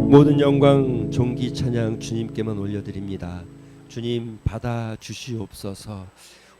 모든 영광, 존귀, 찬양 주님께만 올려드립니다. 주님 받아 주시옵소서.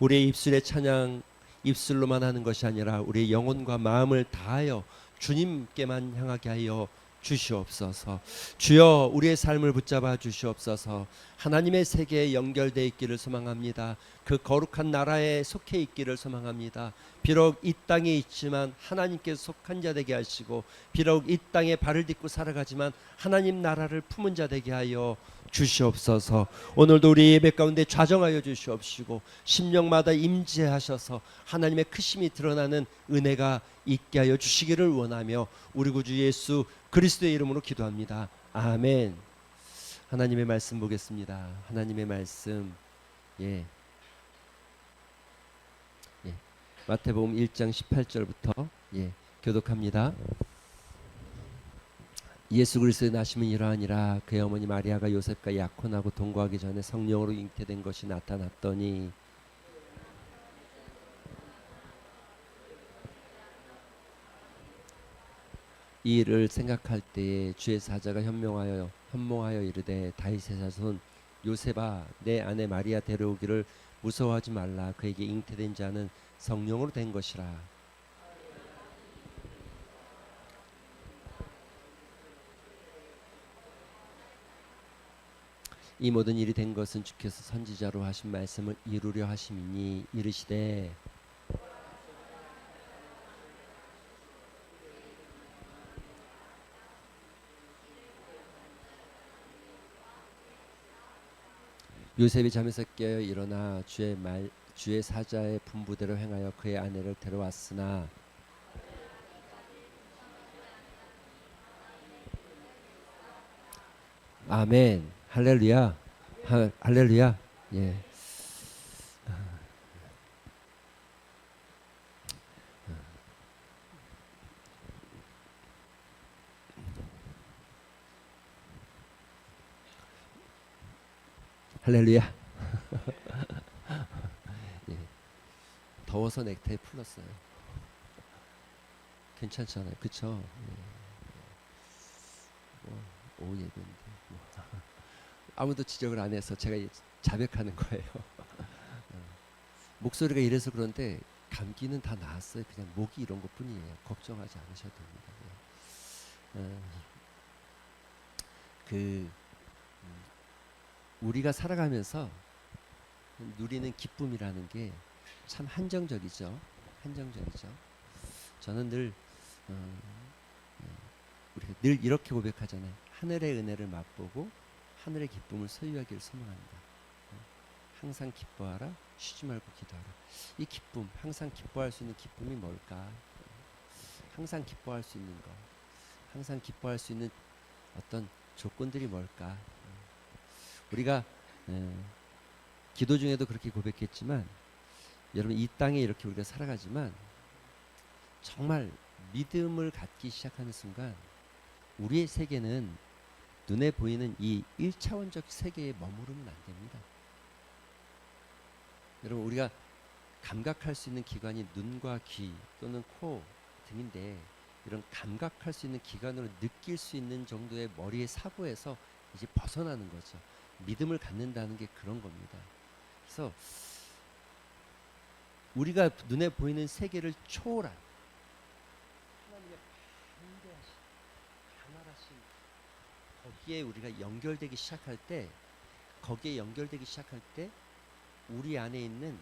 우리의 입술의 찬양 입술로만 하는 것이 아니라 우리의 영혼과 마음을 다하여 주님께만 향하게 하여 주시옵소서. 주여 우리의 삶을 붙잡아 주시옵소서. 하나님의 세계에 연결되어 있기를 소망합니다. 그 거룩한 나라에 속해 있기를 소망합니다. 비록 이 땅에 있지만 하나님께 속한 자 되게 하시고, 비록 이 땅에 발을 딛고 살아가지만 하나님 나라를 품은 자 되게 하여 주시옵소서. 오늘도 우리 예배 가운데 좌정하여 주시옵시고 심령마다 임재하셔서 하나님의 크심이 드러나는 은혜가 있게 하여 주시기를 원하며 우리 구주 예수 그리스도의 이름으로 기도합니다. 아멘. 하나님의 말씀 보겠습니다. 하나님의 말씀, 마태복음 1장 18절부터 교독합니다. 예수 그리스도의 나심은 이러하니라. 그의 어머니 마리아가 요셉과 약혼하고 동거하기 전에 성령으로 잉태된 것이 나타났더니 이 일을 생각할 때에 주의 사자가 현몽하여 이르되 다윗의 자손 요셉아, 내 아내 마리아 데려오기를 무서워하지 말라. 그에게 잉태된 자는 성령으로 된 것이라. 이 모든 일이 된 것은 주께서 선지자로 하신 말씀을 이루려 하심이니, 이르시되 요셉이 잠에서 깨어 일어나 주의 사자의 분부대로 행하여 그의 아내를 데려왔으나 아멘. 할렐루야. 할렐루야. 할렐루야. 더워서 넥타이 풀었어요. 괜찮잖아요, 그쵸? 오후 예배인데 아무도 지적을 안 해서 제가 자백하는 거예요. 목소리가 이래서 그런데 감기는 다 나았어요. 그냥 목이 이런 것뿐이에요. 걱정하지 않으셔도 됩니다. 우리가 살아가면서 누리는 기쁨이라는 게 참 한정적이죠. 저는 우리가 늘 이렇게 고백하잖아요. 하늘의 은혜를 맛보고 하늘의 기쁨을 소유하기를 소망한다. 항상 기뻐하라, 쉬지 말고 기도하라. 이 기쁨, 항상 기뻐할 수 있는 기쁨이 뭘까? 항상 기뻐할 수 있는 것, 항상 기뻐할 수 있는 어떤 조건들이 뭘까? 우리가 기도 중에도 그렇게 고백했지만, 여러분 이 땅에 이렇게 우리가 살아가지만 정말 믿음을 갖기 시작하는 순간 우리의 세계는 눈에 보이는 이 1차원적 세계에 머무르면 안 됩니다. 여러분 우리가 감각할 수 있는 기관이 눈과 귀 또는 코 등인데, 이런 감각할 수 있는 기관으로 느낄 수 있는 정도의 머리의 사고에서 이제 벗어나는 거죠. 믿음을 갖는다는 게 그런 겁니다. 그래서 우리가 눈에 보이는 세계를 초월한 하나님의 반대하신 강활하신 거기에 우리가 연결되기 시작할 때, 우리 안에 있는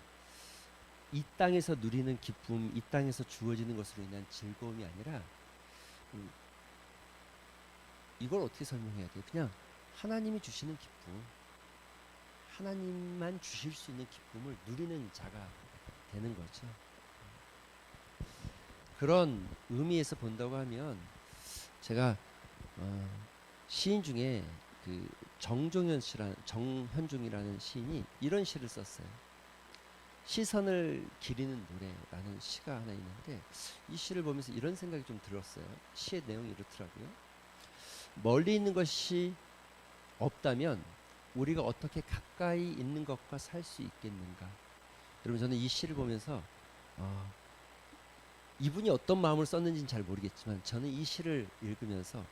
이 땅에서 누리는 기쁨, 이 땅에서 주어지는 것으로 인한 즐거움이 아니라, 이걸 어떻게 설명해야 돼요? 그냥 하나님이 주시는 기쁨, 하나님만 주실 수 있는 기쁨을 누리는 자가 되는 거죠. 그런 의미에서 본다고 하면, 제가 시인 중에 그 정현중이라는 시인이 이런 시를 썼어요. 시선을 기리는 노래라는 시가 하나 있는데, 이 시를 보면서 이런 생각이 좀 들었어요. 시의 내용이 이렇더라고요. 멀리 있는 것이 없다면 우리가 어떻게 가까이 있는 것과 살 수 있겠는가? 여러분 저는 이 시를 보면서 이분이 어떤 마음을 썼는지는 잘 모르겠지만, 저는 이 시를 읽으면서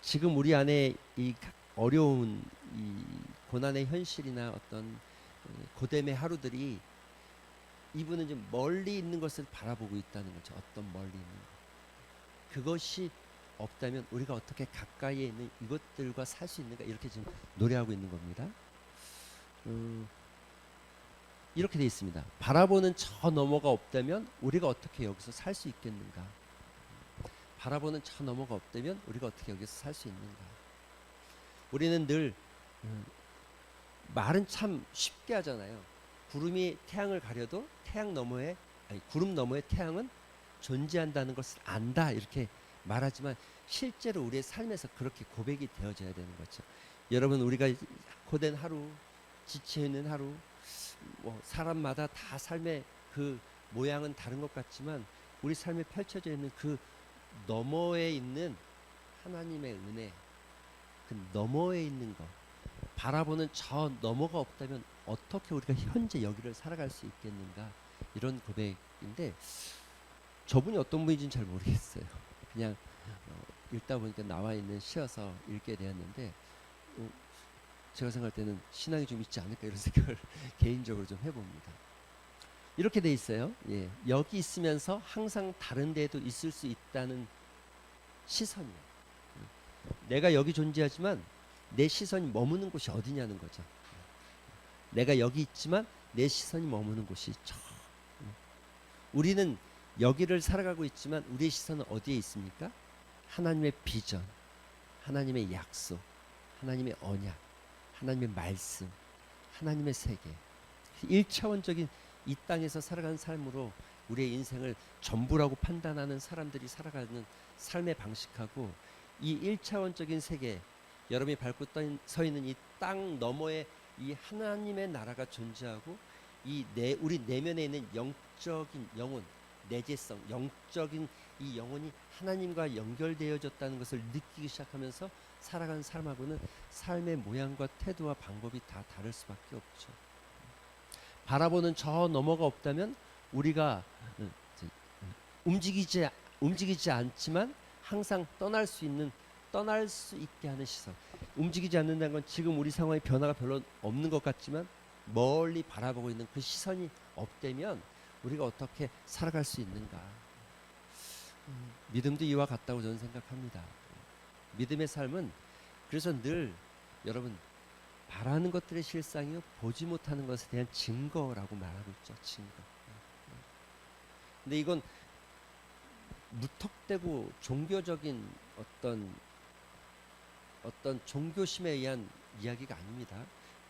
지금 우리 안에 이 어려운 이 고난의 현실이나 어떤 고됨의 하루들이 이분은 좀 멀리 있는 것을 바라보고 있다는 거죠. 어떤 멀리 있는 것. 그것이 없다면 우리가 어떻게 가까이에 있는 이것들과 살 수 있는가, 이렇게 지금 노래하고 있는 겁니다. 이렇게 돼 있습니다. 바라보는 저 너머가 없다면 우리가 어떻게 여기서 살 수 있겠는가? 바라보는 저 너머가 없다면 우리가 어떻게 여기서 살 수 있는가? 우리는 늘 말은 참 쉽게 하잖아요. 구름이 태양을 가려도 태양 너머에, 아니 구름 너머에 태양은 존재한다는 것을 안다, 이렇게 말하지만 실제로 우리의 삶에서 그렇게 고백이 되어져야 되는 거죠. 여러분, 우리가 고된 하루, 지쳐 있는 하루, 뭐 사람마다 다 삶의 그 모양은 다른 것 같지만 우리 삶에 펼쳐져 있는 그 너머에 있는 하나님의 은혜, 그 너머에 있는 것, 바라보는 저 너머가 없다면 어떻게 우리가 현재 여기를 살아갈 수 있겠는가, 이런 고백인데, 저분이 어떤 분인지는 잘 모르겠어요. 그냥 읽다 보니까 나와 있는 시여서 읽게 되었는데, 제가 생각할 때는 신앙이 좀 있지 않을까, 이런 생각을 개인적으로 좀 해봅니다. 이렇게 돼 있어요. 예, 여기 있으면서 항상 다른 데에도 있을 수 있다는 시선이요. 내가 여기 존재하지만 내 시선이 머무는 곳이 어디냐는 거죠. 내가 여기 있지만 내 시선이 머무는 곳이 저. 우리는 여기를 살아가고 있지만 우리의 시선은 어디에 있습니까? 하나님의 비전, 하나님의 약속, 하나님의 언약, 하나님의 말씀, 하나님의 세계. 1차원적인 이 땅에서 살아가는 삶으로 우리의 인생을 전부라고 판단하는 사람들이 살아가는 삶의 방식하고, 이 1차원적인 세계, 여러분이 밟고 서 있는 이 땅 너머에 이 하나님의 나라가 존재하고, 우리 내면에 있는 영적인 영혼, 내재성, 영적인 이 영혼이 하나님과 연결되어졌다는 것을 느끼기 시작하면서 살아가는 삶하고는 삶의 모양과 태도와 방법이 다 다를 수밖에 없죠. 바라보는 저 너머가 없다면 우리가 움직이지 않지만 항상 떠날 수 있게 하는 시선. 움직이지 않는다는 건 지금 우리 상황의 변화가 별로 없는 것 같지만 멀리 바라보고 있는 그 시선이 없다면 우리가 어떻게 살아갈 수 있는가. 믿음도 이와 같다고 저는 생각합니다. 믿음의 삶은 그래서 늘 여러분, 바라는 것들의 실상이요 보지 못하는 것에 대한 증거라고 말하고 있죠. 증거. 근데 이건 무턱대고 종교적인 어떤 종교심에 의한 이야기가 아닙니다.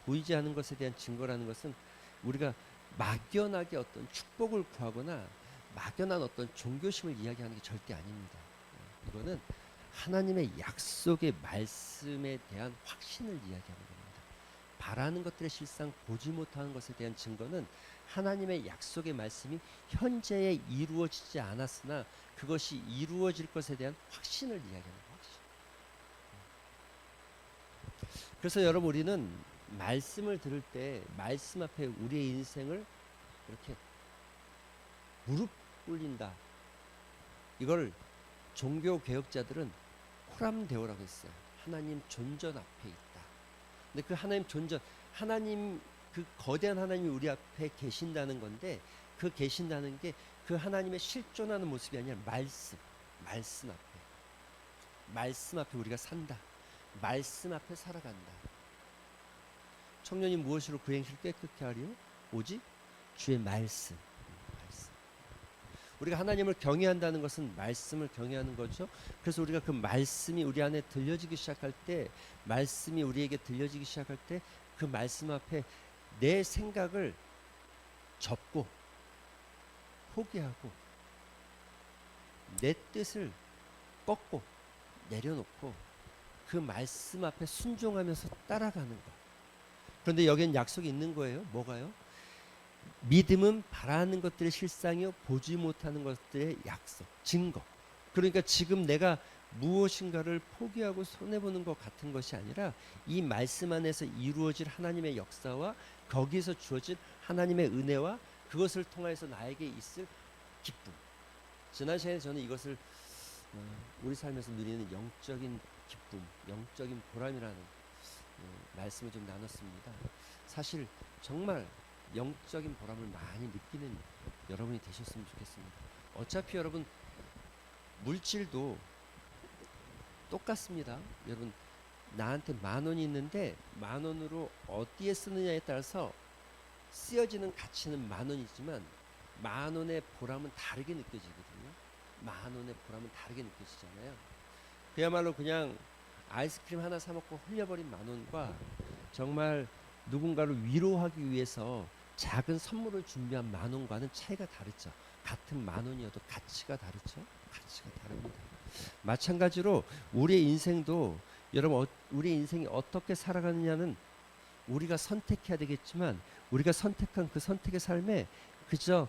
보이지 않는 것에 대한 증거라는 것은 우리가 막연하게 어떤 축복을 구하거나 막연한 어떤 종교심을 이야기하는 게 절대 아닙니다. 이거는 하나님의 약속의 말씀에 대한 확신을 이야기하는 겁니다. 바라는 것들의 실상, 보지 못하는 것에 대한 증거는 하나님의 약속의 말씀이 현재에 이루어지지 않았으나 그것이 이루어질 것에 대한 확신을 이야기하는 거예요. 확신. 그래서 여러분, 우리는 말씀을 들을 때 말씀 앞에 우리의 인생을 이렇게 무릎 꿇린다. 이걸 종교 개혁자들은 코람데오라고 했어요. 하나님 존전 앞에 있다. 근데 그 하나님 존전, 하나님, 그 거대한 하나님이 우리 앞에 계신다는 건데, 그 계신다는 게 그 하나님의 실존하는 모습이 아니라 말씀 앞에 우리가 산다. 말씀 앞에 살아간다. 청년이 무엇으로 그 행실을 깨끗게 하리요? 오직 주의 말씀. 우리가 하나님을 경외한다는 것은 말씀을 경외하는 거죠. 그래서 우리가 그 말씀이 우리 안에 들려지기 시작할 때, 말씀이 우리에게 들려지기 시작할 때 그 말씀 앞에 내 생각을 접고 포기하고 내 뜻을 꺾고 내려놓고 그 말씀 앞에 순종하면서 따라가는 것. 그런데 여기엔 약속이 있는 거예요. 뭐가요? 믿음은 바라는 것들의 실상이요 보지 못하는 것들의 약속, 증거. 그러니까 지금 내가 무엇인가를 포기하고 손해보는 것 같은 것이 아니라 이 말씀 안에서 이루어질 하나님의 역사와 거기서 주어질 하나님의 은혜와 그것을 통해서 나에게 있을 기쁨. 지난 시간에 저는 이것을 우리 삶에서 누리는 영적인 기쁨, 영적인 보람이라는 말씀을 좀 나눴습니다. 사실 정말 영적인 보람을 많이 느끼는 여러분이 되셨으면 좋겠습니다. 어차피 여러분 물질도 똑같습니다. 여러분 나한테 10,000원이 있는데 10,000원으로 어디에 쓰느냐에 따라서 쓰여지는 가치는 10,000원이지만 10,000원의 보람은 다르게 느껴지거든요. 10,000원의 보람은 다르게 느껴지잖아요. 그야말로 그냥 아이스크림 하나 사 먹고 흘려버린 10,000원과 정말 누군가를 위로하기 위해서 작은 선물을 준비한 10,000원과는 차이가 다르죠. 같은 10,000원이어도 가치가 다르죠. 가치가 다릅니다. 마찬가지로 우리의 인생도 여러분 우리 인생이 어떻게 살아가느냐는 우리가 선택해야 되겠지만 우리가 선택한 그 선택의 삶에 그저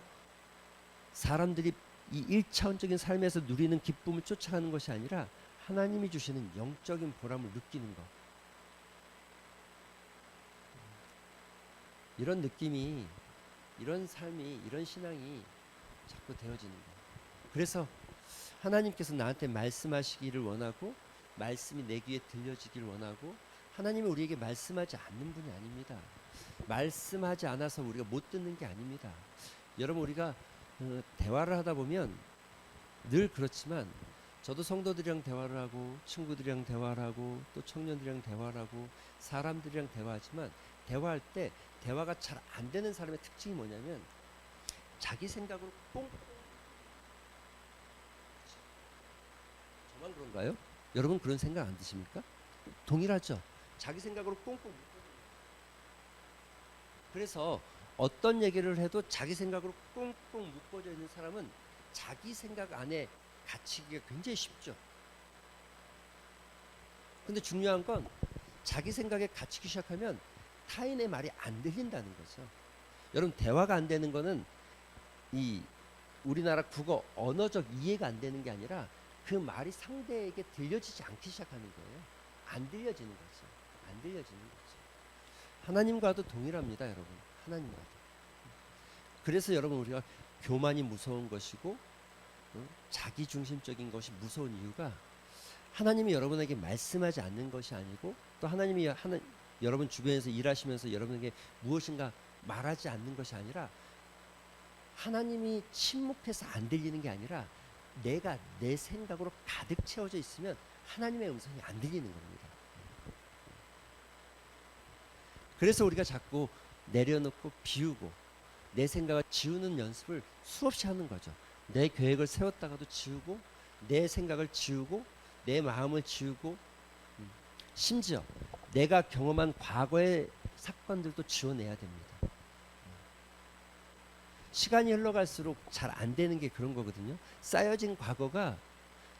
사람들이 이 1차원적인 삶에서 누리는 기쁨을 쫓아가는 것이 아니라 하나님이 주시는 영적인 보람을 느끼는 것. 이런 느낌이, 이런 삶이, 이런 신앙이 자꾸 되어지는 거예요. 그래서 하나님께서 나한테 말씀하시기를 원하고 말씀이 내 귀에 들려지기를 원하고 하나님이 우리에게 말씀하지 않는 분이 아닙니다. 말씀하지 않아서 우리가 못 듣는 게 아닙니다. 여러분 우리가 대화를 하다 보면 늘 그렇지만 저도 성도들이랑 대화를 하고 친구들이랑 대화를 하고 또 청년들이랑 대화를 하고 사람들이랑 대화하지만 대화할 때 대화가 잘 안 되는 사람의 특징이 뭐냐면 자기 생각으로 꽁꽁. 저만 그런가요? 여러분 그런 생각 안 드십니까? 동일하죠. 자기 생각으로 꽁꽁. 그래서 어떤 얘기를 해도 자기 생각으로 꽁꽁 묶어져 있는 사람은 자기 생각 안에 갇히기가 굉장히 쉽죠. 근데 중요한 건 자기 생각에 갇히기 시작하면 타인의 말이 안 들린다는 거죠. 여러분 대화가 안 되는 거는 이 우리나라 국어 언어적 이해가 안 되는 게 아니라 그 말이 상대에게 들려지지 않기 시작하는 거예요. 안 들려지는 거죠. 안 들려지는 거죠. 하나님과도 동일합니다, 여러분. 하나님과도. 그래서 여러분 우리가 교만이 무서운 것이고 자기중심적인 것이 무서운 이유가 하나님이 여러분에게 말씀하지 않는 것이 아니고 또 하나님이 여러분 주변에서 일하시면서 여러분에게 무엇인가 말하지 않는 것이 아니라 하나님이 침묵해서 안 들리는 게 아니라 내가 내 생각으로 가득 채워져 있으면 하나님의 음성이 안 들리는 겁니다. 그래서 우리가 자꾸 내려놓고 비우고 내 생각을 지우는 연습을 수없이 하는 거죠. 내 계획을 세웠다가도 지우고 내 생각을 지우고 내 마음을 지우고 심지어 내가 경험한 과거의 사건들도 지워내야 됩니다. 시간이 흘러갈수록 잘 안 되는 게 그런 거거든요. 쌓여진 과거가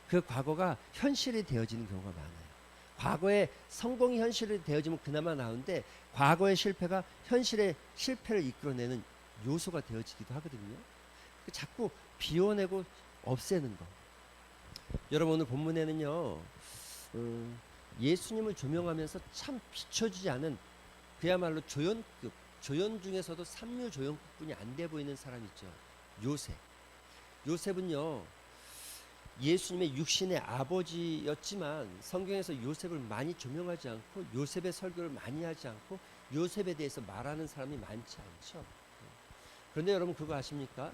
그 과거가 현실이 되어지는 경우가 많아요. 과거의 성공이 현실이 되어지면 그나마 나은데 과거의 실패가 현실의 실패를 이끌어내는 요소가 되어지기도 하거든요. 자꾸 비워내고 없애는 거. 여러분 오늘 본문에는요. 예수님을 조명하면서 참 비춰지지 않은 그야말로 조연급, 조연 중에서도 삼류 조연급뿐이 안 돼 보이는 사람 있죠. 요셉. 요셉은요. 예수님의 육신의 아버지였지만 성경에서 요셉을 많이 조명하지 않고 요셉의 설교를 많이 하지 않고 요셉에 대해서 말하는 사람이 많지 않죠. 그런데 여러분 그거 아십니까?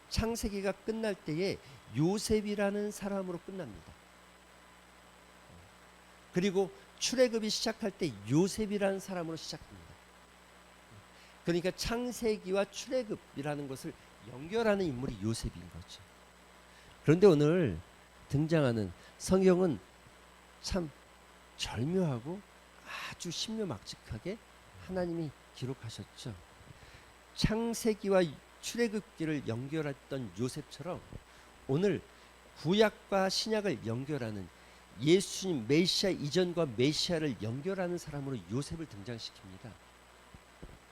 창세기가 끝날 때에 요셉이라는 사람으로 끝납니다. 그리고 출애굽이 시작할 때 요셉이라는 사람으로 시작합니다. 그러니까 창세기와 출애굽이라는 것을 연결하는 인물이 요셉인 거죠. 그런데 오늘 등장하는 성경은 참 절묘하고 아주 신묘막측하게 하나님이 기록하셨죠. 창세기와 출애굽기를 연결했던 요셉처럼 오늘 구약과 신약을 연결하는 예수님 메시아 이전과 메시아를 연결하는 사람으로 요셉을 등장시킵니다.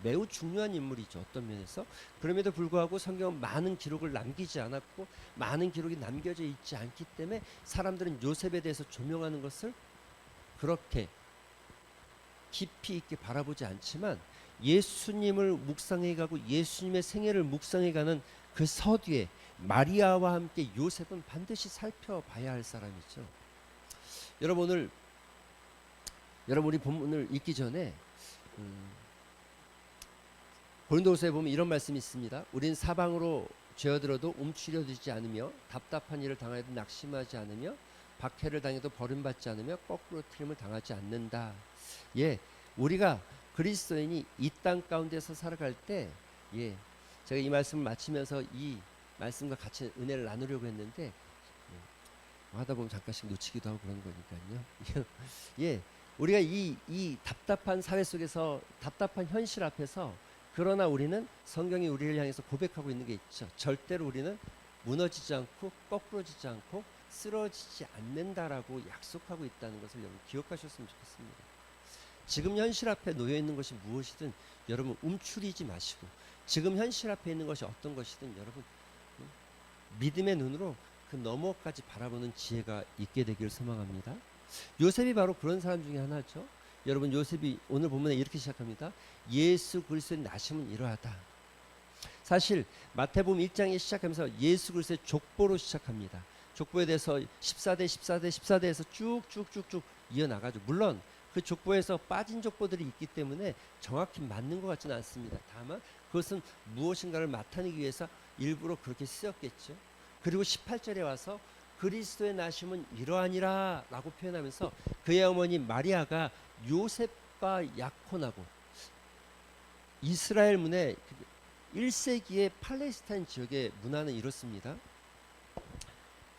매우 중요한 인물이죠. 어떤 면에서. 그럼에도 불구하고 성경은 많은 기록을 남기지 않았고 많은 기록이 남겨져 있지 않기 때문에 사람들은 요셉에 대해서 조명하는 것을 그렇게 깊이 있게 바라보지 않지만 예수님을 묵상해 가고 예수님의 생애를 묵상해 가는 그 서두에 마리아와 함께 요셉은 반드시 살펴봐야 할 사람이죠. 여러분 우리 본문을 읽기 전에 고린도후서에 보면 이런 말씀이 있습니다. 우린 사방으로 죄어들어도 움츠려들지 않으며 답답한 일을 당하여도 낙심하지 않으며 박해를 당해도 버림받지 않으며 거꾸로 틀림을 당하지 않는다. 예, 우리가 그리스도인이 이 땅 가운데서 살아갈 때, 제가 이 말씀을 마치면서 이 말씀과 같이 은혜를 나누려고 했는데 하다 보면 잠깐씩 놓치기도 하고 그런 거니까요. 우리가 이 답답한 사회 속에서 답답한 현실 앞에서 그러나 우리는 성경이 우리를 향해서 고백하고 있는 게 있죠. 절대로 우리는 무너지지 않고 거꾸러지지 않고 쓰러지지 않는다라고 약속하고 있다는 것을 여러분 기억하셨으면 좋겠습니다. 지금 현실 앞에 놓여 있는 것이 무엇이든 여러분 움츠리지 마시고, 지금 현실 앞에 있는 것이 어떤 것이든 여러분 믿음의 눈으로 그 너머까지 바라보는 지혜가 있게 되기를 소망합니다. 요셉이 바로 그런 사람 중에 하나죠. 여러분 요셉이 오늘 본문에 이렇게 시작합니다. 예수 그리스도의 나심은 이러하다. 사실 마태복음 1장에 시작하면서 예수 그리스도의 족보로 시작합니다. 족보에 대해서 14대에서 쭉쭉쭉쭉 이어나가죠. 물론 그 족보에서 빠진 족보들이 있기 때문에 정확히 맞는 것 같지는 않습니다. 다만 그것은 무엇인가를 나타내기 위해서 일부러 그렇게 쓰였겠죠. 그리고 18절에 와서 그리스도의 나심은 이러하니라 라고 표현하면서 그의 어머니 마리아가 요셉과 약혼하고, 이스라엘 문의 1세기의 팔레스타인 지역의 문화는 이렇습니다.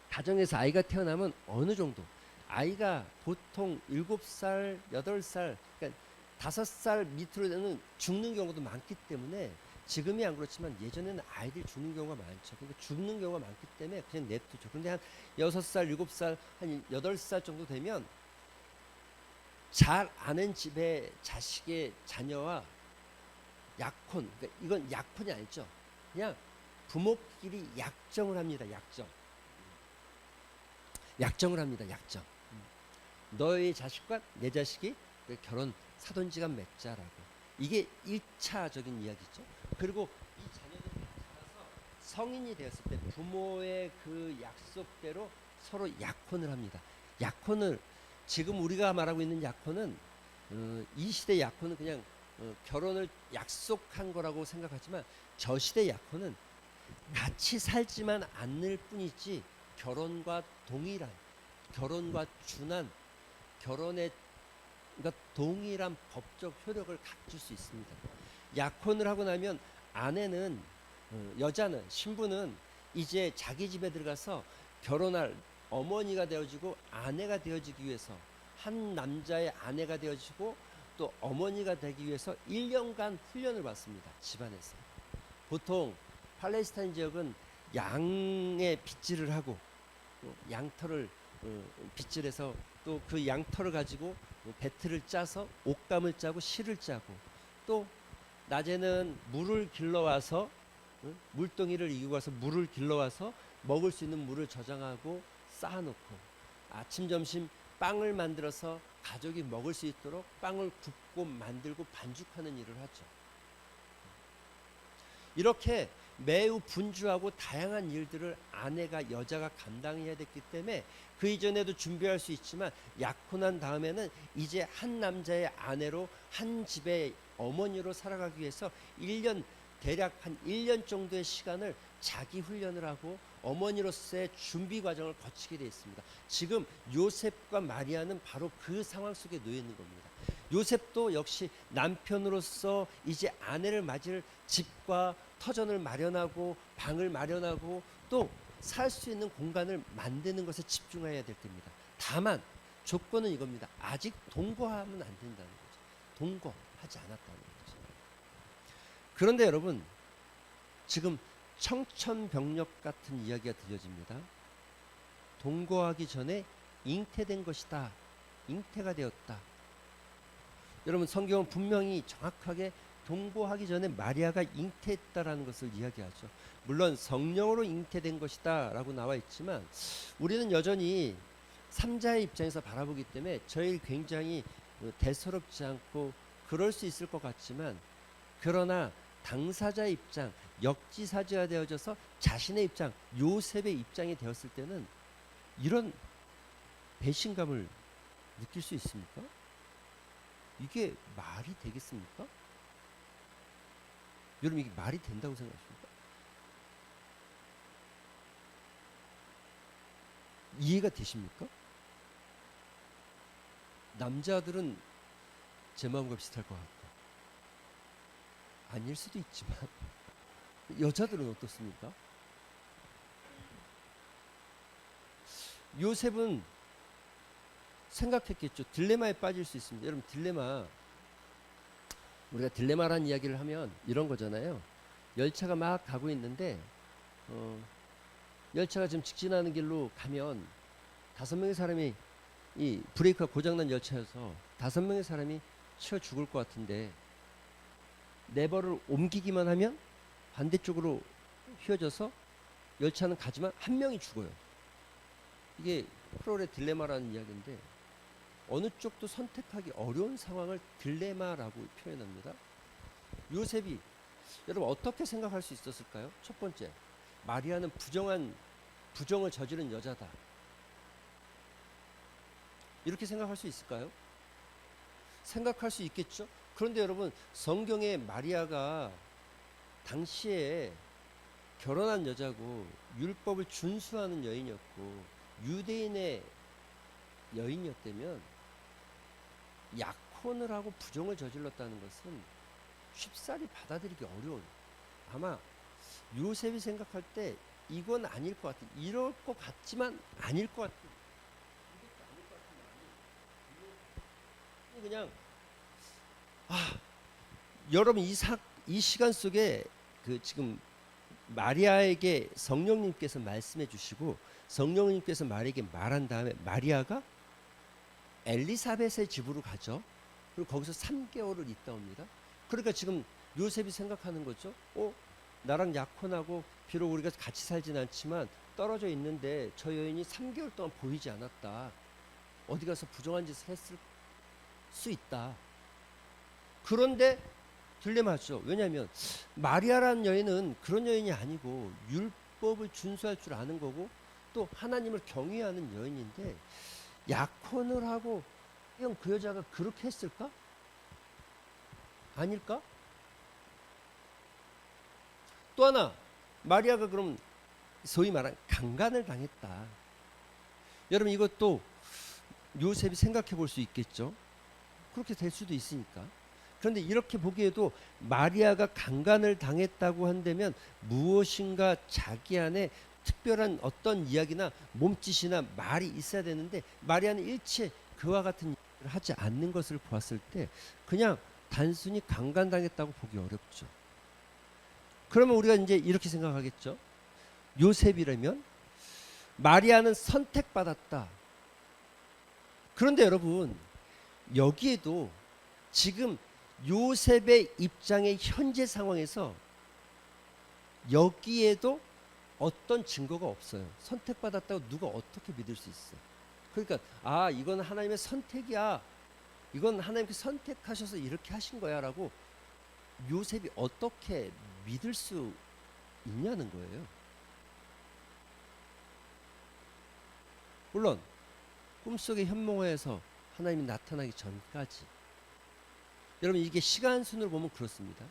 가정에서 아이가 태어나면 어느 정도, 아이가 보통 7살, 8살, 그러니까 5살 밑으로 되는 죽는 경우도 많기 때문에, 지금이 안 그렇지만 예전에는 아이들이 죽는 경우가 많죠. 그러니까 죽는 경우가 많기 때문에 그냥 냅두죠. 그런데 한 6살, 7살, 한 8살 정도 되면 잘 아는 집의 자식의 자녀와 약혼, 그러니까 이건 약혼이 아니죠. 그냥 부모끼리 약정을 합니다. 약정을 합니다. 약정. 너의 자식과 내 자식이 결혼 사돈지간 맺자라고. 이게 1차적인 이야기죠. 그리고 이 자녀들이 자라서 성인이 되었을 때 부모의 그 약속대로 서로 약혼을 합니다. 약혼을, 지금 우리가 말하고 있는 약혼은 이 시대 약혼은 그냥 결혼을 약속한 거라고 생각하지만, 저 시대 약혼은 같이 살지만 않을 뿐이지 결혼과 동일한, 결혼과 준한, 결혼의 그러니까 동일한 법적 효력을 갖출 수 있습니다. 약혼을 하고 나면 아내는, 여자는, 신부는 이제 자기 집에 들어가서 결혼할 어머니가 되어지고 아내가 되어지기 위해서, 한 남자의 아내가 되어지고 또 어머니가 되기 위해서 1년간 훈련을 받습니다. 집안에서. 보통 팔레스타인 지역은 양의 빗질을 하고, 양털을 빗질해서 또 그 양털을 가지고 배틀을 짜서 옷감을 짜고 실을 짜고, 또 낮에는 물을 길러와서, 물동이를 이고 와서 물을 길러와서 먹을 수 있는 물을 저장하고 쌓아놓고, 아침 점심 빵을 만들어서 가족이 먹을 수 있도록 빵을 굽고 만들고 반죽하는 일을 하죠. 이렇게 매우 분주하고 다양한 일들을 아내가, 여자가 감당해야 됐기 때문에 그 이전에도 준비할 수 있지만, 약혼한 다음에는 이제 한 남자의 아내로, 한 집의 어머니로 살아가기 위해서 1년, 대략 한 1년 정도의 시간을 자기 훈련을 하고 어머니로서의 준비 과정을 거치게 되어 있습니다. 지금 요셉과 마리아는 바로 그 상황 속에 놓여 있는 겁니다. 요셉도 역시 남편으로서 이제 아내를 맞을 집과 터전을 마련하고 방을 마련하고 또 살 수 있는 공간을 만드는 것에 집중해야 될 겁니다. 다만 조건은 이겁니다. 아직 동거하면 안 된다는 거죠. 동거하지 않았다는 거죠. 그런데 여러분, 지금 청천벽력 같은 이야기가 들려집니다. 동거하기 전에 잉태된 것이다. 잉태가 되었다. 여러분, 성경은 분명히 정확하게 동거하기 전에 마리아가 잉태했다라는 것을 이야기하죠. 물론 성령으로 잉태된 것이다 라고 나와 있지만, 우리는 여전히 삼자의 입장에서 바라보기 때문에 저희 굉장히 대수롭지 않고 그럴 수 있을 것 같지만, 그러나 당사자의 입장, 역지사지가 되어져서 자신의 입장, 요셉의 입장이 되었을 때는 이런 배신감을 느낄 수 있습니까? 이게 말이 되겠습니까? 여러분, 이게 말이 된다고 생각하십니까? 이해가 되십니까? 남자들은 제 마음과 비슷할 것 같고 아닐 수도 있지만 여자들은 어떻습니까? 요셉은 생각했겠죠. 딜레마에 빠질 수 있습니다. 여러분, 딜레마, 우리가 딜레마라는 이야기를 하면 이런 거잖아요. 열차가 막 가고 있는데 열차가 지금 직진하는 길로 가면 5명의 사람이, 이 브레이크가 고장난 열차여서 5명의 사람이 치여 죽을 것 같은데 레버를 옮기기만 하면 반대쪽으로 휘어져서 열차는 가지만 한 명이 죽어요. 이게 프롤의 딜레마라는 이야기인데 어느 쪽도 선택하기 어려운 상황을 딜레마라고 표현합니다. 요셉이 여러분 어떻게 생각할 수 있었을까요? 첫 번째, 마리아는 부정을 저지른 여자다. 이렇게 생각할 수 있을까요? 생각할 수 있겠죠. 그런데 여러분, 성경에 마리아가 당시에 결혼한 여자고 율법을 준수하는 여인이었고 유대인의 여인이었다면 약혼을 하고 부정을 저질렀다는 것은 쉽사리 받아들이기 어려운, 아마 요셉이 생각할 때 이건 아닐 것 같아, 이럴 것 같지만 아닐 것 같아, 그냥 여러분 이 시간 속에 그 지금 마리아에게 성령님께서 말씀해 주시고 성령님께서 마리아에게 말한 다음에 마리아가 엘리사벳의 집으로 가죠. 그리고 거기서 3개월을 있다 옵니다. 그러니까 지금 요셉이 생각하는 거죠. 나랑 약혼하고 비록 우리가 같이 살진 않지만 떨어져 있는데 저 여인이 3개월 동안 보이지 않았다. 어디 가서 부정한 짓을 했을 수 있다. 그런데 딜레마죠. 왜냐하면 마리아라는 여인은 그런 여인이 아니고 율법을 준수할 줄 아는 거고 또 하나님을 경외하는 여인인데 약혼을 하고 과연 그 여자가 그렇게 했을까? 아닐까? 또 하나, 마리아가 그럼 소위 말한 강간을 당했다. 여러분, 이것도 요셉이 생각해 볼 수 있겠죠. 그렇게 될 수도 있으니까. 그런데 이렇게 보기에도 마리아가 강간을 당했다고 한다면 무엇인가 자기 안에 특별한 어떤 이야기나 몸짓이나 말이 있어야 되는데 마리아는 일체 그와 같은 일을 하지 않는 것을 보았을 때 그냥 단순히 강간당했다고 보기 어렵죠. 그러면 우리가 이제 이렇게 생각하겠죠. 요셉이라면 마리아는 선택받았다. 그런데 여러분, 여기에도 지금 요셉의 입장의 현재 상황에서 여기에도 어떤 증거가 없어요. 선택받았다고 누가 어떻게 믿을 수 있어요? 그러니까 이건 하나님의 선택이야, 이건 하나님께서 선택하셔서 이렇게 하신 거야 라고 요셉이 어떻게 믿을 수 있냐는 거예요. 물론 꿈속의 현몽화에서 하나님이 나타나기 전까지, 여러분 이게 시간 순으로 보면 그렇습니다.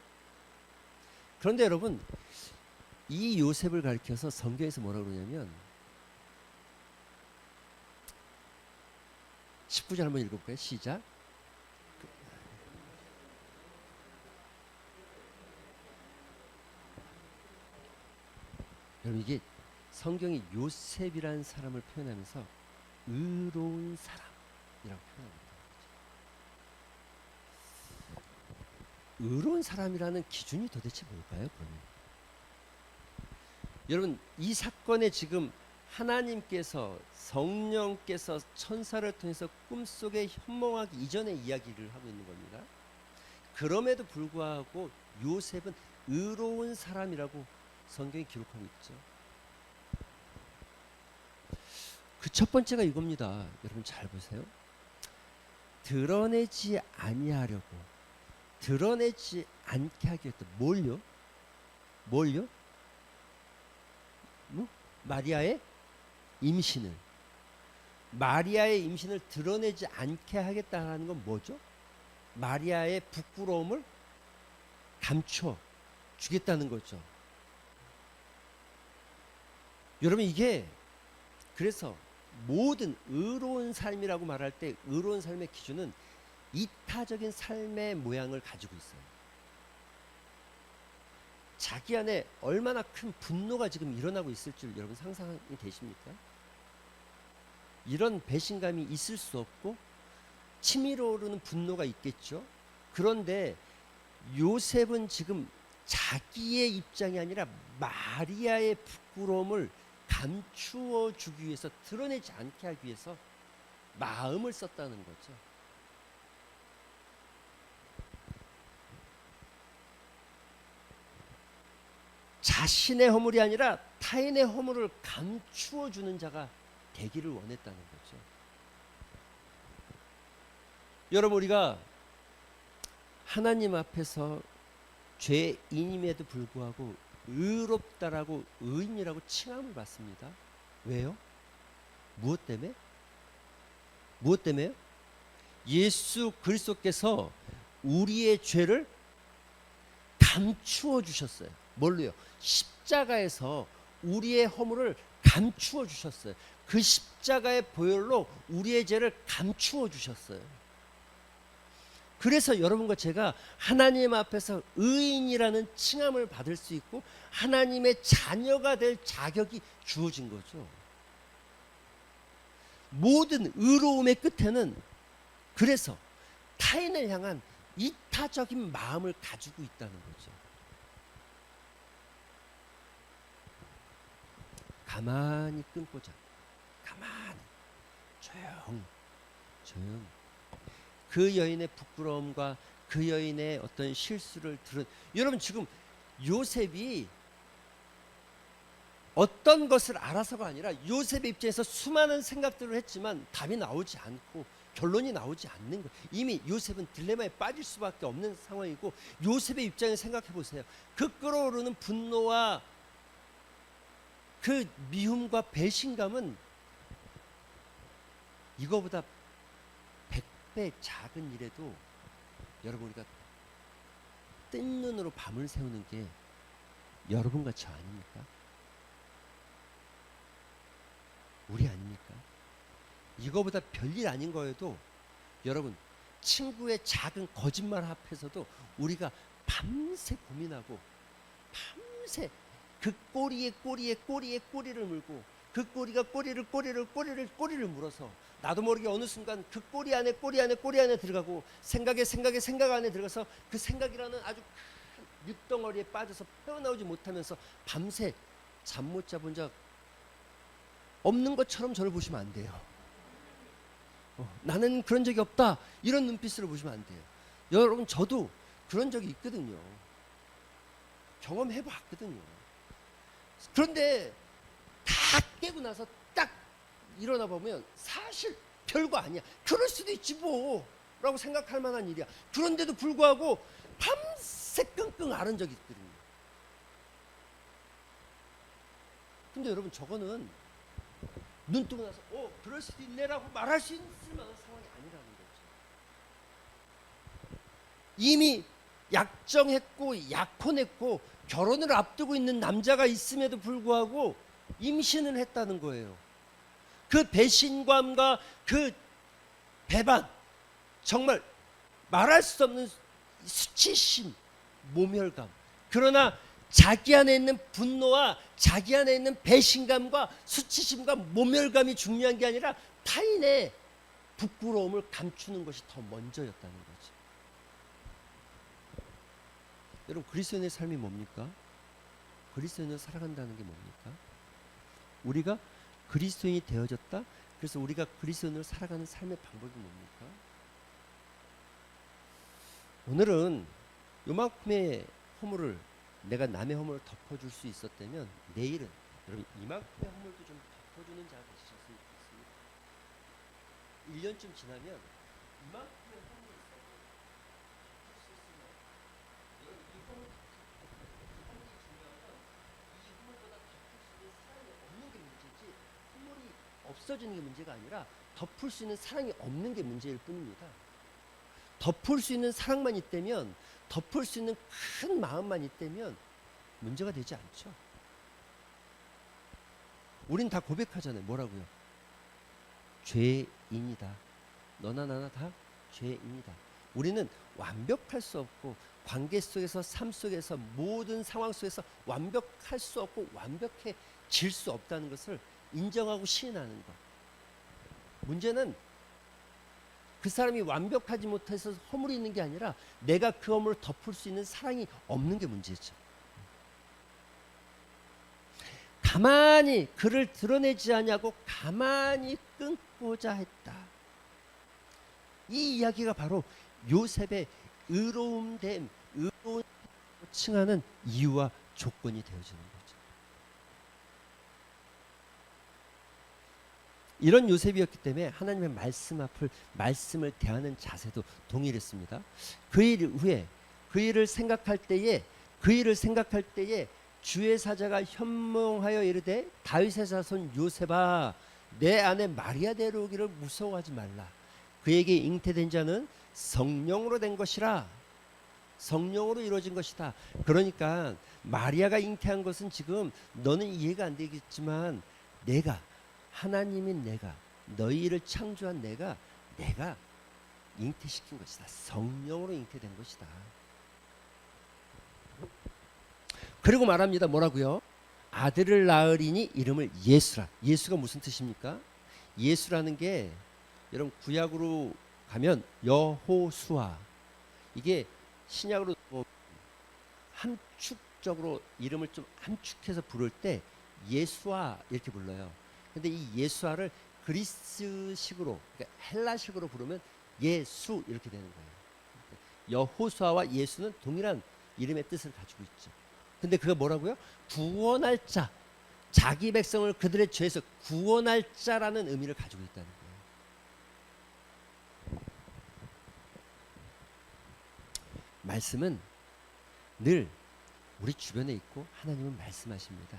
그런데 여러분, 이 요셉을 가리켜서 성경에서 뭐라고 그러냐면 19절 한번 읽어볼까요? 시작. 여러분, 이게 성경이 요셉이라는 사람을 표현하면서 의로운 사람이라고 표현합니다. 의로운 사람이라는 기준이 도대체 뭘까요? 그러면 여러분, 이 사건에 지금 하나님께서, 성령께서 천사를 통해서 꿈속에 현몽하기 이전의 이야기를 하고 있는 겁니다. 그럼에도 불구하고 요셉은 의로운 사람이라고 성경이 기록하고 있죠. 그 첫 번째가 이겁니다. 여러분 잘 보세요. 드러내지 아니하려고 드러내지 않게 하기 위해서 뭘요? 뭘요? 뭐? 마리아의 임신을. 마리아의 임신을 드러내지 않게 하겠다는 건 뭐죠? 마리아의 부끄러움을 감춰 주겠다는 거죠. 여러분, 이게 그래서 모든 의로운 삶이라고 말할 때 의로운 삶의 기준은 이타적인 삶의 모양을 가지고 있어요. 자기 안에 얼마나 큰 분노가 지금 일어나고 있을 줄 여러분 상상이 되십니까? 이런 배신감이 있을 수 없고 치밀어 오르는 분노가 있겠죠. 그런데 요셉은 지금 자기의 입장이 아니라 마리아의 부끄러움을 감추어 주기 위해서, 드러내지 않게 하기 위해서 마음을 썼다는 거죠. 자신의 허물이 아니라 타인의 허물을 감추어 주는 자가 되기를 원했다는 거죠. 여러분, 우리가 하나님 앞에서 죄인임에도 불구하고 의롭다라고, 의인이라고 칭함을 받습니다. 왜요? 무엇 때문에? 무엇 때문에요? 예수 그리스도께서 우리의 죄를 감추어 주셨어요. 뭘로요? 십자가에서 우리의 허물을 감추어 주셨어요. 그 십자가의 보혈로 우리의 죄를 감추어 주셨어요. 그래서 여러분과 제가 하나님 앞에서 의인이라는 칭함을 받을 수 있고 하나님의 자녀가 될 자격이 주어진 거죠. 모든 의로움의 끝에는 그래서 타인을 향한 이타적인 마음을 가지고 있다는 거죠. 가만히 끊고자, 가만히 조용. 그 여인의 부끄러움과 그 여인의 어떤 실수를 들은, 여러분 지금 요셉이 어떤 것을 알아서가 아니라 요셉의 입장에서 수많은 생각들을 했지만 답이 나오지 않고 결론이 나오지 않는 거예요. 이미 요셉은 딜레마에 빠질 수밖에 없는 상황이고, 요셉의 입장에 생각해 보세요. 그 끓어오르는 분노와 그 미움과 배신감은 이거보다 100배 작은 일에도 여러분, 우리가 뜬 눈으로 밤을 새우는 게 여러분과 저 아닙니까? 우리 아닙니까? 이거보다 별일 아닌 거여도 여러분, 친구의 작은 거짓말 앞에서도 우리가 밤새 고민하고 밤새 그 꼬리에 꼬리를 물고 그 꼬리가 꼬리를 물어서 나도 모르게 어느 순간 그 꼬리 안에 들어가고 생각 안에 들어가서 그 생각이라는 아주 큰 육덩어리에 빠져서 헤어나오지 못하면서 밤새 잠 못 자본 적 없는 것처럼 저를 보시면 안 돼요. 나는 그런 적이 없다, 이런 눈빛으로 보시면 안 돼요. 여러분, 저도 그런 적이 있거든요. 경험해 봤거든요. 그런데 다 깨고 나서 딱 일어나 보면 사실 별거 아니야. 그럴 수도 있지 뭐 라고 생각할 만한 일이야. 그런데도 불구하고 밤새 끙끙 앓은 적이 있거든요. 근데 여러분, 저거는 눈 뜨고 나서 그럴 수도 있네라고 말할 수 있을 만한 상황이 아니라는 거죠. 이미 약정했고 약혼했고 결혼을 앞두고 있는 남자가 있음에도 불구하고 임신을 했다는 거예요. 그 배신감과 그 배반, 정말 말할 수 없는 수치심, 모멸감. 그러나 자기 안에 있는 분노와 자기 안에 있는 배신감과 수치심과 모멸감이 중요한 게 아니라 타인의 부끄러움을 감추는 것이 더 먼저였다는 거죠. 여러분, 그리스도인의 삶이 뭡니까? 그리스도인으로 살아간다는 게 뭡니까? 우리가 그리스도인이 되어졌다. 그래서 우리가 그리스도인으로 살아가는 삶의 방법이 뭡니까? 오늘은 요만큼의 허물을, 내가 남의 허물을 덮어줄 수 있었다면 내일은 여러분 이만큼의 허물도 좀 덮어주는 자가 되셨으면 좋겠습니다. 1년쯤 지나면 이만큼의 허물을 덮을 수 있으면 없어지는 게 문제가 아니라 덮을 수 있는 사랑이 없는 게 문제일 뿐입니다. 덮을 수 있는 사랑만 있다면, 덮을 수 있는 큰 마음만 있다면 문제가 되지 않죠. 우린 다 고백하잖아요. 뭐라고요? 죄인이다. 너나 나나 다 죄인이다. 우리는 완벽할 수 없고, 관계 속에서, 삶 속에서, 모든 상황 속에서 완벽할 수 없고 완벽해질 수 없다는 것을 인정하고 시인하는 것. 문제는 그 사람이 완벽하지 못해서 허물이 있는 게 아니라 내가 그 허물을 덮을 수 있는 사랑이 없는 게 문제죠. 가만히 그를 드러내지 않냐고 가만히 끊고자 했다. 이 이야기가 바로 요셉의 의로움됨, 의로운 칭하는 이유와 조건이 되어지는 거죠. 이런 요셉이었기 때문에 하나님의 말씀 앞을, 말씀을 대하는 자세도 동일했습니다. 그 일 후에, 그 일을 생각할 때에 주의 사자가 현몽하여 이르되 다윗의 자손 요셉아, 내 아내 마리아 데려오기를 무서워하지 말라. 그에게 잉태된 자는 성령으로 된 것이라. 성령으로 이루어진 것이다. 그러니까 마리아가 잉태한 것은 지금 너는 이해가 안 되겠지만, 내가, 하나님인 내가, 너희를 창조한 내가 잉태시킨 것이다. 성령으로 잉태된 것이다. 그리고 말합니다. 뭐라고요? 아들을 낳으리니 이름을 예수라. 예수가 무슨 뜻입니까? 예수라는 게 여러분 구약으로 가면 여호수아, 이게 신약으로 함축적으로 이름을 좀 함축해서 부를 때 예수아 이렇게 불러요. 근데 이 예수아를 그리스식으로, 그러니까 헬라식으로 부르면 예수 이렇게 되는 거예요. 여호수아와 예수는 동일한 이름의 뜻을 가지고 있죠. 근데 그가 뭐라고요? 구원할 자, 자기 백성을 그들의 죄에서 구원할 자라는 의미를 가지고 있다는 거예요. 말씀은 늘 우리 주변에 있고 하나님은 말씀하십니다.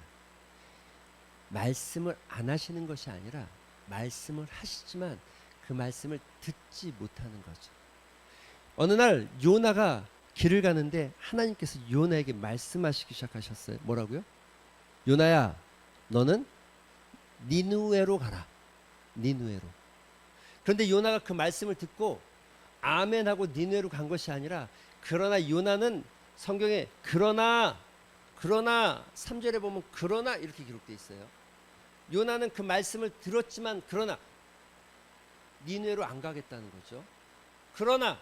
말씀을 안 하시는 것이 아니라 말씀을 하시지만 그 말씀을 듣지 못하는 거죠. 어느 날 요나가 길을 가는데 하나님께서 요나에게 말씀하시기 시작하셨어요. 뭐라고요? 요나야, 너는 니느웨로 가라. 니느웨로. 그런데 요나가 그 말씀을 듣고 아멘하고 니느웨로 간 것이 아니라, 그러나 요나는 성경에 그러나 3절에 보면 그러나 이렇게 기록되어 있어요. 요나는 그 말씀을 들었지만 그러나 니느웨로 안 가겠다는 거죠. 그러나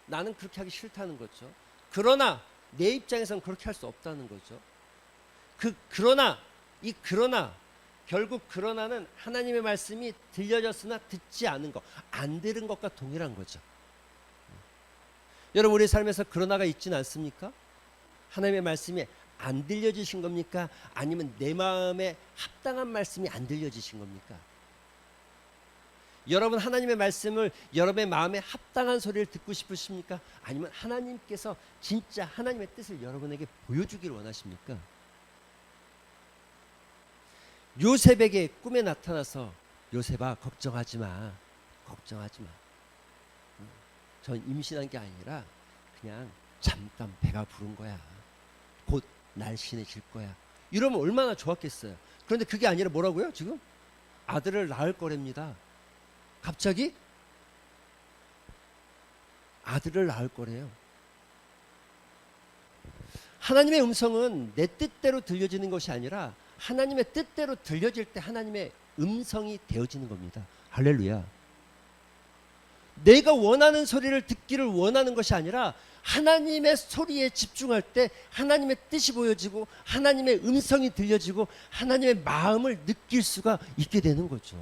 나는 그렇게 하기 싫다는 거죠. 그러나 내 입장에서는 그렇게 할 수 없다는 거죠. 그러나 결국 그러나는 하나님의 말씀이 들려졌으나 듣지 않은 것, 안 들은 것과 동일한 거죠. 여러분, 우리 삶에서 그러나가 있지는 않습니까? 하나님의 말씀이 안 들려지신 겁니까? 아니면 내 마음에 합당한 말씀이 안 들려지신 겁니까? 여러분, 하나님의 말씀을 여러분의 마음에 합당한 소리를 듣고 싶으십니까? 아니면 하나님께서 진짜 하나님의 뜻을 여러분에게 보여주기를 원하십니까? 요셉에게 꿈에 나타나서 요셉아, 걱정하지 마. 전 임신한 게 아니라 그냥 잠깐 배가 부른 거야. 곧 날씬해질 거야. 이러면 얼마나 좋았겠어요. 그런데 그게 아니라 뭐라고요? 지금 아들을 낳을 거랍니다. 갑자기 아들을 낳을 거래요. 하나님의 음성은 내 뜻대로 들려지는 것이 아니라 하나님의 뜻대로 들려질 때 하나님의 음성이 되어지는 겁니다. 할렐루야. 내가 원하는 소리를 듣기를 원하는 것이 아니라 하나님의 소리에 집중할 때 하나님의 뜻이 보여지고 하나님의 음성이 들려지고 하나님의 마음을 느낄 수가 있게 되는 거죠.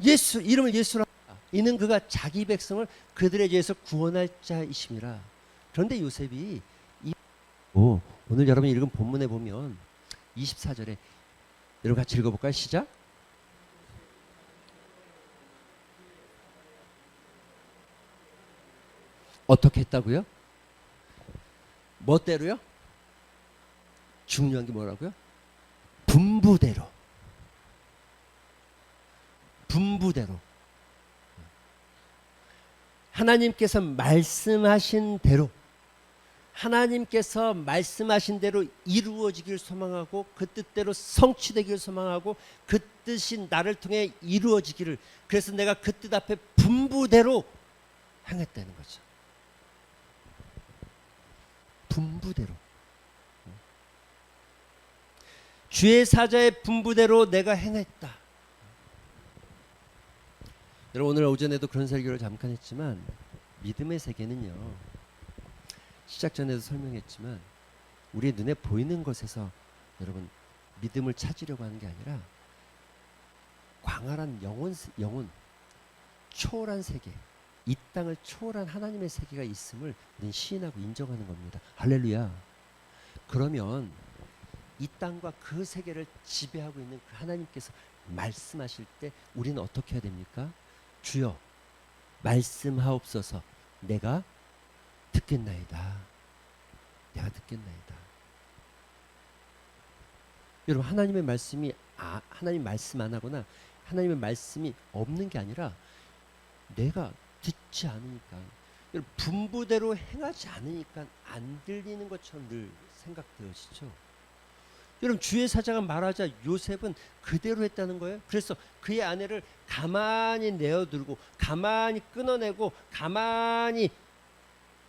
예수, 이름을 예수라. 이는 그가 자기 백성을 그들의 죄에서 구원할 자이심이라. 그런데 요셉이 오늘 여러분이 읽은 본문에 보면 24절에 여러분 같이 읽어볼까요? 시작. 어떻게 했다고요? 뭐대로요? 중요한 게 뭐라고요? 분부대로. 분부대로 하나님께서 말씀하신 대로 하나님께서 말씀하신 대로 이루어지길 소망하고 그 뜻대로 성취되기를 소망하고 그 뜻이 나를 통해 이루어지기를, 그래서 내가 그 뜻 앞에 분부대로 행했다는 거죠. 분부대로. 주의 사자의 분부대로 내가 행했다. 여러분, 오늘 오전에도 그런 설교를 잠깐 했지만 믿음의 세계는요, 시작 전에도 설명했지만 우리의 눈에 보이는 것에서 여러분 믿음을 찾으려고 하는 게 아니라 광활한 영혼 초월한 세계, 이 땅을 초월한 하나님의 세계가 있음을 우리는 시인하고 인정하는 겁니다. 할렐루야. 그러면 이 땅과 그 세계를 지배하고 있는 그 하나님께서 말씀하실 때 우리는 어떻게 해야 됩니까? 주여 말씀하옵소서, 내가 듣겠나이다. 내가 듣겠나이다. 여러분, 하나님의 말씀이 하나님 말씀 안 하거나 하나님의 말씀이 없는 게 아니라 내가 듣지 않으니까, 여러분 분부대로 행하지 않으니까 안 들리는 것처럼 늘 생각되어지죠. 여러분, 주의 사자가 말하자 요셉은 그대로 했다는 거예요. 그래서 그의 아내를 가만히 내어두고 가만히 끊어내고 가만히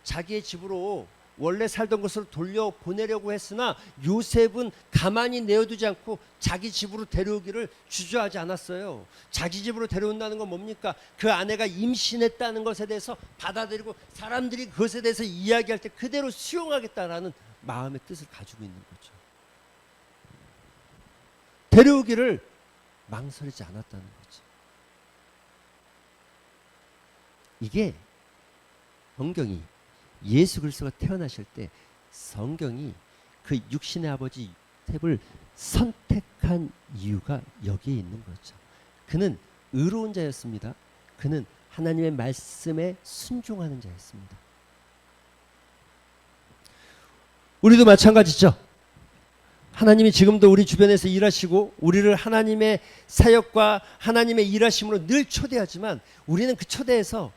자기의 집으로 원래 살던 곳으로 돌려보내려고 했으나 요셉은 가만히 내어두지 않고 자기 집으로 데려오기를 주저하지 않았어요. 자기 집으로 데려온다는 건 뭡니까? 그 아내가 임신했다는 것에 대해서 받아들이고 사람들이 그것에 대해서 이야기할 때 그대로 수용하겠다라는 마음의 뜻을 가지고 있는 거죠. 데려오기를 망설이지 않았다는 거죠. 이게 성경이 예수 그리스도가 태어나실 때 성경이 그 육신의 아버지 요셉을 선택한 이유가 여기에 있는 거죠. 그는 의로운 자였습니다. 그는 하나님의 말씀에 순종하는 자였습니다. 우리도 마찬가지죠. 하나님이 지금도 우리 주변에서 일하시고 우리를 하나님의 사역과 하나님의 일하심으로 늘 초대하지만 우리는 그 초대에서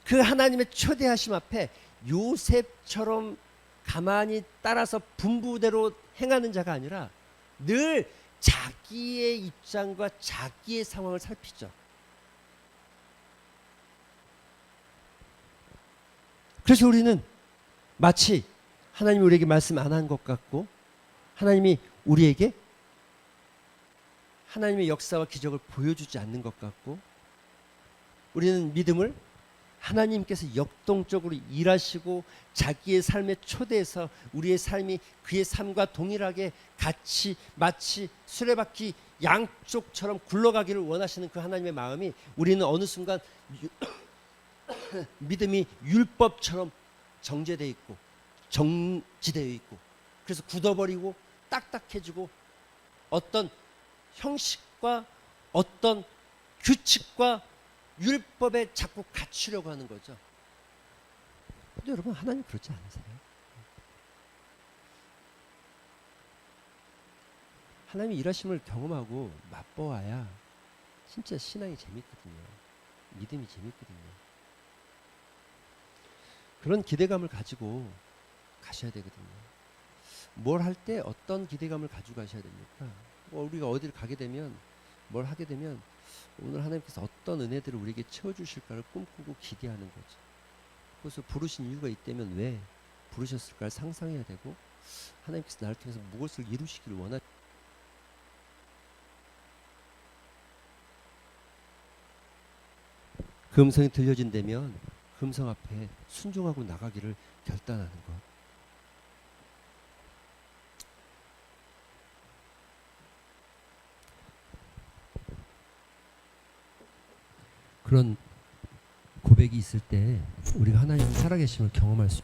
그 하나님의 초대하심 앞에 요셉처럼 가만히 따라서 분부대로 행하는 자가 아니라 늘 자기의 입장과 자기의 상황을 살피죠. 그래서 우리는 마치 하나님이 우리에게 말씀 안 한 것 같고 하나님이 우리에게 하나님의 역사와 기적을 보여주지 않는 것 같고 우리는 믿음을 하나님께서 역동적으로 일하시고 자기의 삶에 초대해서 우리의 삶이 그의 삶과 동일하게 같이 마치 수레바퀴 양쪽처럼 굴러가기를 원하시는 그 하나님의 마음이 우리는 어느 순간 믿음이 율법처럼 정제되어 있고 정지되어 있고 그래서 굳어버리고 딱딱해지고 어떤 형식과 어떤 규칙과 율법에 자꾸 갖추려고 하는 거죠. 근데 여러분, 하나님 그렇지 않으세요? 하나님의 일하심을 경험하고 맛보아야 진짜 신앙이 재밌거든요. 믿음이 재밌거든요. 그런 기대감을 가지고 가셔야 되거든요. 뭘 할 때 어떤 기대감을 가지고 가셔야 됩니까? 우리가 어디를 가게 되면 뭘 하게 되면 오늘 하나님께서 어떤 은혜들을 우리에게 채워주실까를 꿈꾸고 기대하는 거죠. 그래서 부르신 이유가 있다면 왜 부르셨을까를 상상해야 되고 하나님께서 나를 통해서 무엇을 이루시기를 원하. 그 음성이 들려진다면 그 음성 앞에 순종하고 나가기를 결단하는 것. 그런 고백이 있을 때 우리가 하나님 살아계심을 경험할 수.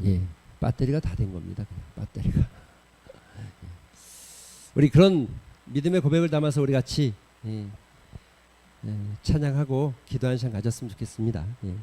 예, 배터리가 다 된 겁니다. 그냥 배터리가. 우리 그런 믿음의 고백을 담아서 우리 같이 찬양하고 기도 한 시간 가졌으면 좋겠습니다. 예.